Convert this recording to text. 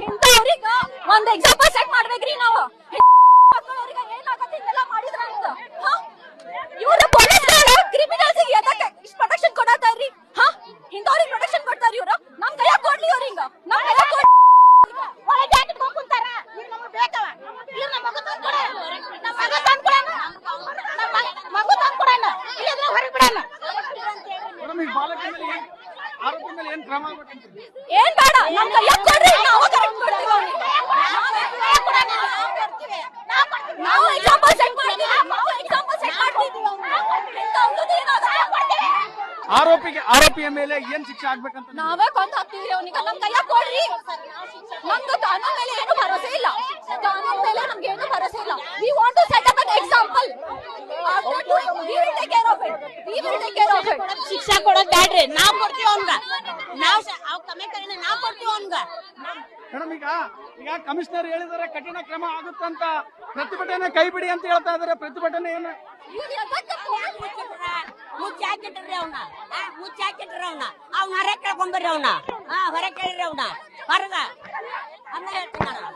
ಇಂಥವ್ರಿಗ ಒಂದ್ example set ಮಾಡ್ಬೇಕ್ರಿ ನಾವು. ಮಕ್ಕಳವ್ರಿಗೆ ಏನಾಗತ್ತೆ ಇದೆಲ್ಲ ಮಾಡಿದ್ರ ಅಂತ. ಇವ್ರ ಪೊಲೀಸ್ಗಳು ಕ್ರಿಮಿನಲ್ಸ್ ಎದಕ್ಕೆ ಇಷ್ಟು ಪ್ರೊಟೆಕ್ಷನ್ ಕೊಡತಾರ್ರಿ? ಇಂಥವ್ರಿಗೆ ಪ್ರೊಟೆಕ್ಷನ್ ಕೊಡ್ತಾರ ಇವ್ರು. ನಮ್ ಕೈಯಾಗ ಕೊಡ್ಲಿ ಇವ್ರಿಂಗ, ನಮ್ ಕೈಯಾಗ ಕೊಡ್ಲಿ. ಒಳಗೆ ಹಾಕಿ ಕುಂತಾರ. ಈಗ ನಮಗೆ ಬೇಕವ, ಈಗ ನಮ್ಮ ಮಗ ತಂದು ಕೊಡ, ನಮ್ಮ ಮಗ ತಂದು ಕೊಡಣ, ನಮ್ಮ ಮಗ ತಂದು ಕೊಡಣ, ಇಲ್ಲದ್ರೆ ಹೊರಗೆ ಬಿಡಣ. ಆರೋಪಿ ಮೇಲೆ ಏನ್ ಕ್ರಮ ಆಗ್ಬೇಕಂತ? ಏನ್ ಬೇಡ, ನಮ್ ಕೈಯಾಗ ಕೊಡ್ರಿ, ನಾವು ಕರೆಕ್ಟ್ ಕೊಡ್ತೀವಿ ಅವ್ನಿಗೆ. ನಾವು ಎಕ್ಸಾಂಪಲ್ ಸೆಟ್ ಮಾಡ್ತೀವಿ, ನಾವು ಎಕ್ಸಾಂಪಲ್ ಸೆಟ್ ಮಾಡ್ತೀವಿ. ಆರೋಪಿಯ ಮೇಲೆ ಏನ್ ಶಿಕ್ಷೆ ಆಗ್ಬೇಕಂತ ನಾವೇ ಕೊಂದ್ ಹಾಕ್ತೀವಿ ಅವ್ನಿಗೆ. ನಮ್ ಕೈಯಾಗ ಕೊಡ್ರಿ. ನಮ್ದು ಕಾನೂನ್ ಮೇಲೆ ಏನು ಭರೋಸೆ ಇಲ್ಲ, ಕಾನೂನ್ ಮೇಲೆ ನಮ್ಗೆ ಏನು ಭರೋಸೆ ಇಲ್ಲ. We want to set up an example. We will take care of it, we will take care of it. ಶಿಕ್ಷಾ ಕೊಡೋದ್ ಬ್ಯಾಡ್ರಿ, ನಾವ್ ಕೊಡ್ತೀವಿ ಅವ್ನ್ಗ. ನಾವ್ ಕಮೆಂಟ್ ನಾವ್ ಕೊಡ್ತೀವಿ ಅವ್ನ್ಗ. ಮೇಡಮ್, ಈಗ ಕಮಿಷನರ್ ಹೇಳಿದಾರೆ ಕಠಿಣ ಕ್ರಮ ಆಗುತ್ತಂತ, ಪ್ರತಿಭಟನೆ ಕೈ ಬಿಡಿ ಅಂತ ಹೇಳ್ತಾ ಇದಾರೆ. ಪ್ರತಿಭಟನೆ ಏನು ಮುಚ್ಚಾಕಿಟ್ರಿ ಅವ್ನ, ಮುಚ್ಚಾಕಿಟ್ರಿ ಅವ್ನ. ಅವ್ನ ಹೊರಗೆ ಕೇಳ್ಕೊಂಬರ್ರಿ, ಅವ್ನ ಹೊರಗೆ ಕೇಳ್ರಿ, ಅವ್ನ ಹೊರಗ ಅಂತ ಹೇಳ್ತೀನಿ ನಾನು.